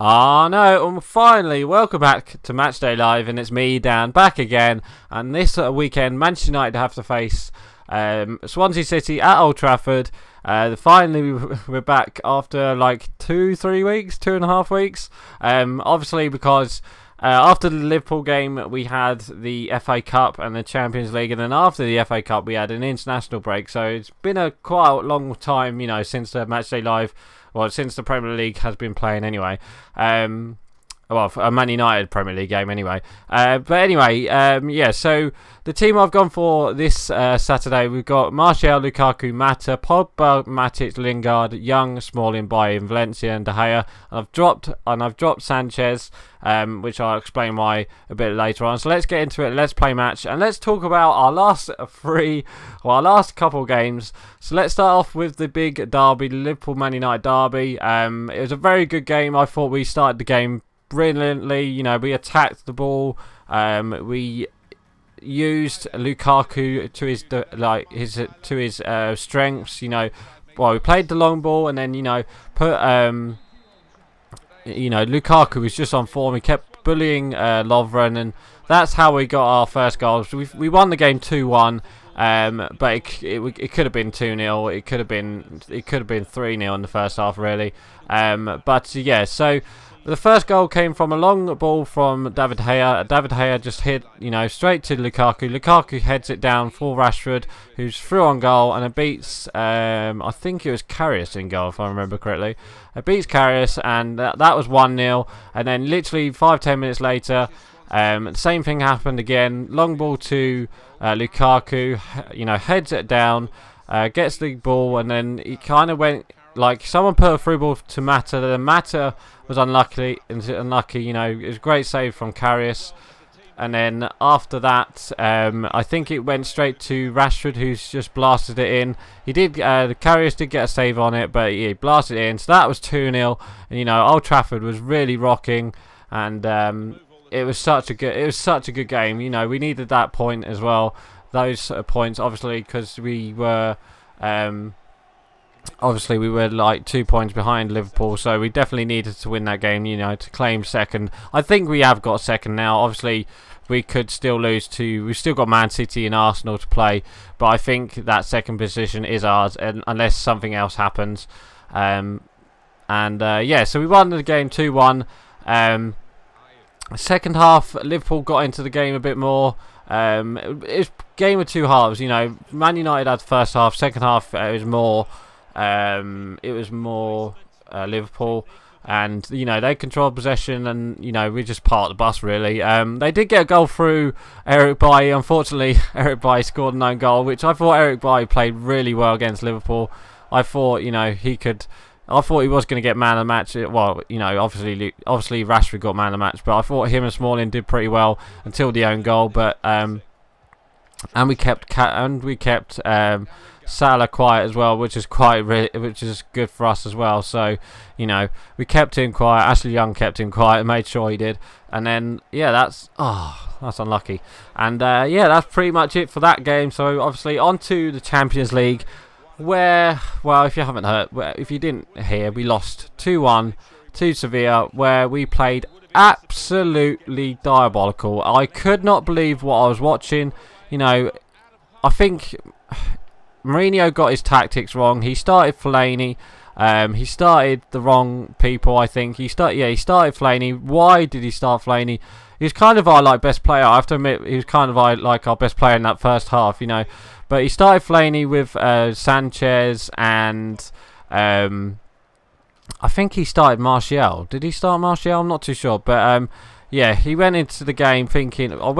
Ah no, finally, welcome back to Matchday Live, and it's me, Dan, back again. And this weekend, Manchester United have to face Swansea City at Old Trafford. Finally, we're back after like 2-3 weeks, 2.5 weeks. Obviously, because after the Liverpool game, we had the FA Cup and the Champions League, and then after the FA Cup, we had an international break. So it's been a quite long time, you know, since the Matchday Live. Well, since the Premier League has been playing anyway. Well, a Man United Premier League game anyway. But anyway, yeah, so the team I've gone for this Saturday, we've got Martial, Lukaku, Mata, Pogba, Matic, Lingard, Young, Smalling, Bailly, Valencia and De Gea. And I've dropped Sanchez, which I'll explain why a bit later on. So let's get into it. Let's play match and let's talk about our last couple games. So let's start off with the big derby, the Liverpool Man United derby. It was a very good game. I thought we started the game brilliantly. You know, we attacked the ball. We used Lukaku to his strengths. You know, well, we played the long ball, and then Lukaku was just on form. He kept bullying Lovren, and that's how we got our first goals. We won the game 2-1. But it could have been 2-0. It could have been 3-0 in the first half, really. But yeah, so the first goal came from a long ball from David De Gea. David De Gea just hit, straight to Lukaku. Lukaku heads it down for Rashford, who's through on goal, and it beats, I think it was Karius in goal, if I remember correctly. It beats Karius, and that was 1-0. And then literally 5-10 minutes later, the same thing happened again. Long ball to Lukaku, heads it down, gets the ball, and then he kind of went like someone put a through ball to Mata. Then Mata was unlucky. It was a great save from Karius, and then after that, I think it went straight to Rashford, who's just blasted it in. He did. Karius did get a save on it, but he blasted it in. So that was 2-0, and Old Trafford was really rocking, and it was such a good game. We needed that point as well. Those points, obviously, because we were like 2 points behind Liverpool, so we definitely needed to win that game. To claim second. I think we have got second now. Obviously, we could still lose to. We've still got Man City and Arsenal to play, but I think that second position is ours, unless something else happens. Yeah, so we won the game 2-1. Second half, Liverpool got into the game a bit more. It was a game of two halves. Man United had the first half. Second half, it was more Liverpool, and they controlled possession, and we just parked the bus really. They did get a goal through Eric Bailly. Unfortunately, Eric Bailly scored an own goal, which I thought Eric Bailly played really well against Liverpool. I thought he could. I thought he was going to get man of the match. Well, obviously Rashford got man of the match, but I thought him and Smalling did pretty well until the own goal. But and we kept Salah quiet as well, which is good for us as well. So we kept him quiet. Ashley Young kept him quiet and made sure he did. And then yeah, that's unlucky. And yeah, that's pretty much it for that game. So obviously on to the Champions League, where, well, if you didn't hear, we lost 2-1 to Sevilla, where we played absolutely diabolical. I could not believe what I was watching. I think Mourinho got his tactics wrong. He started Fellaini. He started the wrong people, I think. He started Fellaini. Why did he start Fellaini? He was kind of our best player. I have to admit, he was kind of our best player in that first half, But he started Fellaini with Sanchez, and I think he started Martial. Did he start Martial? I'm not too sure. But yeah, he went into the game thinking. Oh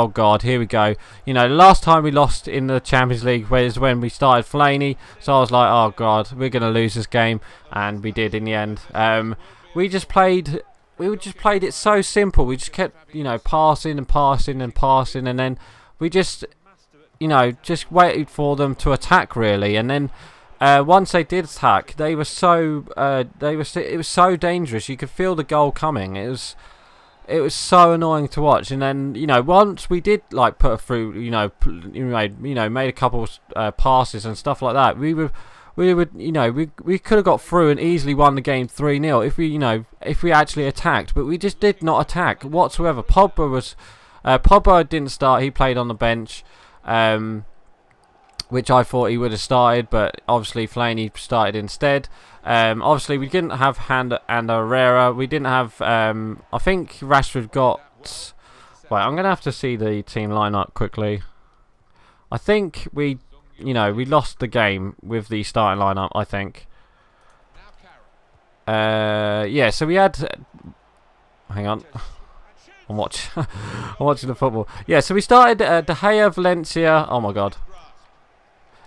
God, here we go. The last time we lost in the Champions League was when we started Fellaini. So I was like, oh God, we're gonna lose this game, and we did in the end. We just played it so simple. We just kept passing and passing and passing, and then we just just waited for them to attack really. And then once they did attack, it was so dangerous. You could feel the goal coming. It was so annoying to watch. And then once we did put through, made a couple passes and stuff like that, we were we would, we could have got through and easily won the game 3-0 if we actually attacked, but we just did not attack whatsoever. Pogba didn't start; he played on the bench, which I thought he would have started, but obviously Fellaini started instead. Obviously, we didn't have Hand and Herrera. We didn't have. I think Rashford got. Wait, I'm gonna have to see the team lineup quickly. I think we lost the game with the starting lineup. I think. Yeah. So we had. Hang on. I'm watching the football. Yeah. So we started De Gea, Valencia. Oh my God.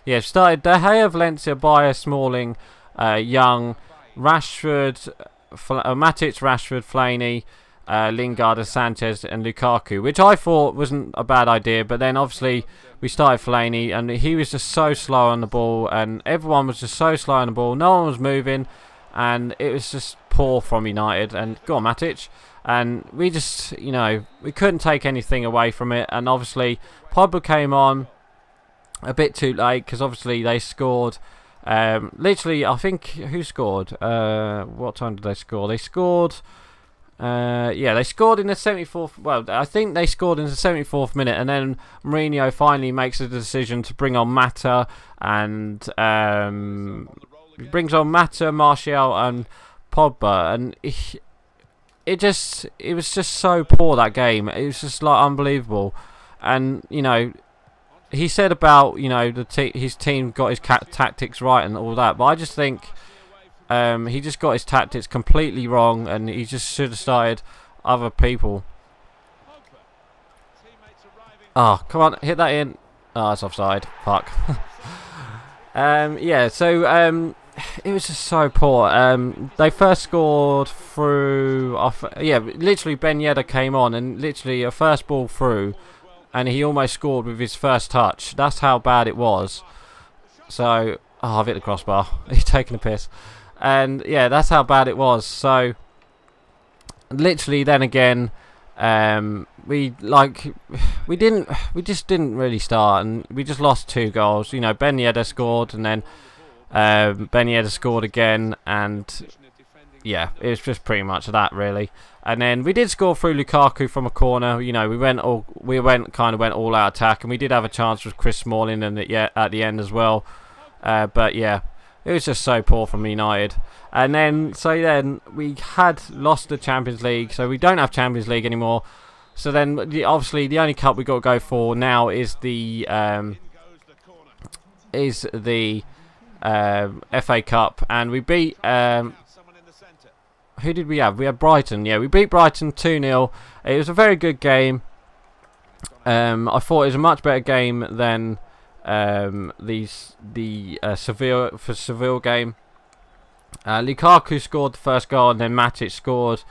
Yeah. Started De Gea, Valencia, Bayer, Smalling, Young, Rashford, Matic, Rashford, Fellaini, Lingard, and Sanchez, and Lukaku, which I thought wasn't a bad idea. But then obviously we started Fellaini, and he was just so slow on the ball, and everyone was just so slow on the ball. No one was moving, and it was just poor from United. And go on, Matic. And we just, we couldn't take anything away from it. And obviously Pogba came on a bit too late because obviously they scored. Literally, I think who scored? What time did they score? They scored. Yeah, they scored in the 74th. Well, I think they scored in the 74th minute, and then Mourinho finally makes a decision to bring on Mata, and brings on Mata, Martial, and Pogba, and it was just so poor, that game. It was just like unbelievable, and he said about his team got his tactics right and all that, but I just think he just got his tactics completely wrong, and he just should have started other people. Oh, come on, hit that in. Oh, it's offside. Fuck. Yeah, so it was just so poor. They first scored through. Yeah, literally Ben Yedder came on, and literally a first ball through, and he almost scored with his first touch. That's how bad it was. So, oh, I've hit the crossbar. He's taking a piss. And yeah, that's how bad it was. So, literally, then again, we just didn't really start, and we just lost 2 goals. Ben Yedder scored, and then Ben Yedder scored again, and yeah, it was just pretty much that really. And then we did score through Lukaku from a corner. We went all out attack, and we did have a chance with Chris Smalling and at the end as well. But yeah, it was just so poor from United. And then we had lost the Champions League, so we don't have Champions League anymore. So then obviously the only cup we got to go for now is the FA Cup, and we beat. Who did we have? We had Brighton. Yeah, we beat Brighton 2-0. It was a very good game. I thought it was a much better game than the Seville game. Lukaku scored the first goal, and then Matic scored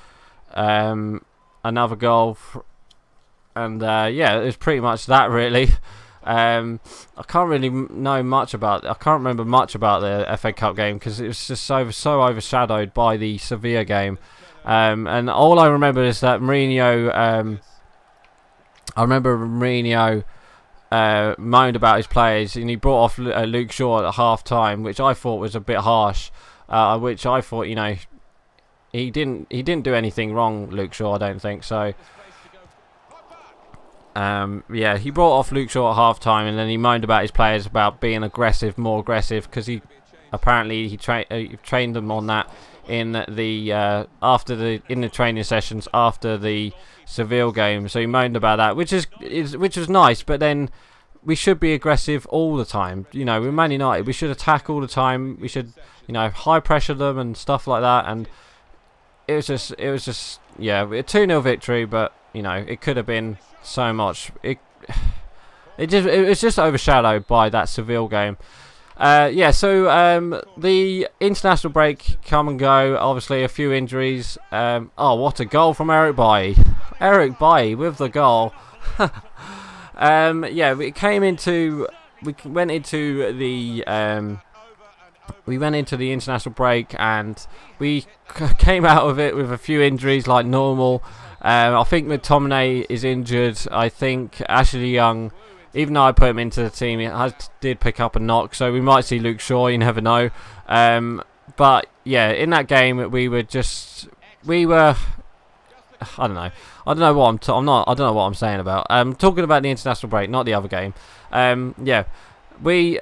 another goal. And yeah, it was pretty much that really. I can't really know much about. I can't remember much about the FA Cup game because it was just so overshadowed by the Sevilla game. And all I remember is that Mourinho. I remember Mourinho moaned about his players, and he brought off Luke Shaw at half time, which I thought was a bit harsh. Which I thought, he didn't do anything wrong, Luke Shaw. I don't think so. Yeah, he brought off Luke Shaw at half time, and then he moaned about his players about being more aggressive, because he trained them on that in the in the training sessions after the Seville game. So he moaned about that, which was nice. But then we should be aggressive all the time. With Man United, we should attack all the time. We should high pressure them and stuff like that. And it was just yeah, a 2-0 victory, but it could have been so much. It was just overshadowed by that Seville game. Yeah, so the international break come and go. Obviously, a few injuries. Oh, what a goal from Eric Bailly! Eric Bailly with the goal. Yeah, we went into the international break, and we came out of it with a few injuries like normal. I think McTominay is injured. I think Ashley Young even though I put him into the team, he did pick up a knock. So we might see Luke Shaw. You never know. But yeah, in that game we were. I don't know. I don't know what I don't know what I'm saying about. Talking about the international break, not the other game. Yeah, we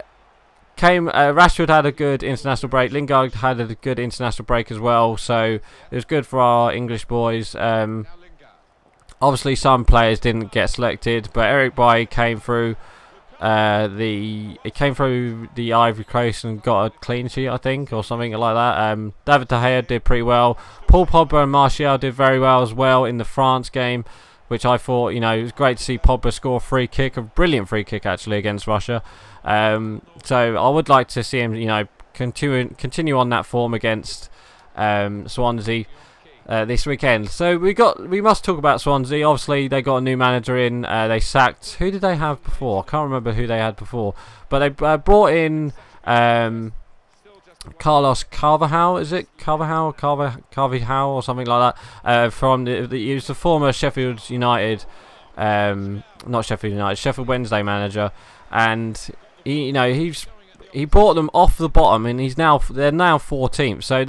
came. Rashford had a good international break. Lingard had a good international break as well. So it was good for our English boys. Obviously, some players didn't get selected, but Eric Bailly came through. He came through the Ivory Coast and got a clean sheet, I think, or something like that. David De Gea did pretty well. Paul Pogba and Martial did very well as well in the France game, which I thought, you know, it was great to see Pogba score a free kick, a brilliant free kick actually against Russia. So I would like to see him, you know, continue on that form against Swansea. This weekend. So we must talk about Swansea. Obviously they got a new manager in. They sacked, who did they have before? I can't remember who they had before, but they brought in Carlos Carvajal. Is it Carvajal or something like that? From he was the former Sheffield United, not Sheffield United, Sheffield Wednesday manager, and he brought them off the bottom, and they're now 14th. So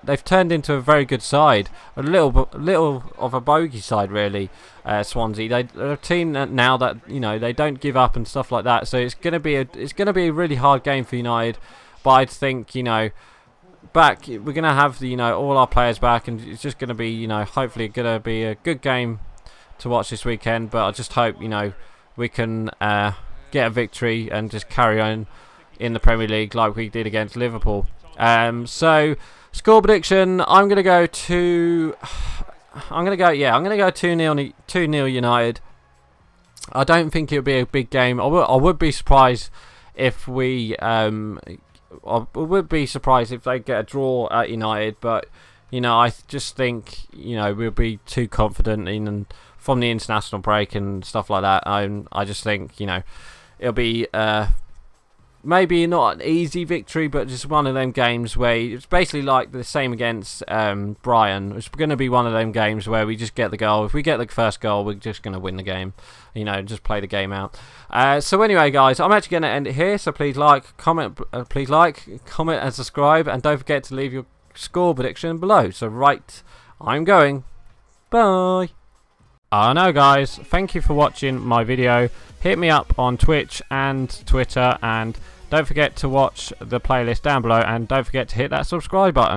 they've turned into a very good side, a little of a bogey side really. Swansea, they're a team now that, you know, they don't give up and stuff like that. So it's gonna be a really hard game for United. But I think, you know, we're gonna have all our players back, and it's just gonna be, you know, hopefully gonna be a good game to watch this weekend. But I just hope, you know, we can get a victory and just carry on in the Premier League like we did against Liverpool. So score prediction, I'm gonna go 2-0 United. I don't think it'll be a big game. I would be surprised if they get a draw at United, but, you know, I just think, you know, we'll be too confident from the international break and stuff like that. I just think, you know, it'll be maybe not an easy victory, but just one of them games where it's basically like the same against Brighton. It's going to be one of them games where we just get the goal. If we get the first goal, we're just going to win the game. You know, just play the game out. So anyway, guys, I'm actually going to end it here. So please comment, and subscribe, and don't forget to leave your score prediction below. So I'm going. Bye. I know, guys. Thank you for watching my video. Hit me up on Twitch and Twitter, and don't forget to watch the playlist down below, and don't forget to hit that subscribe button.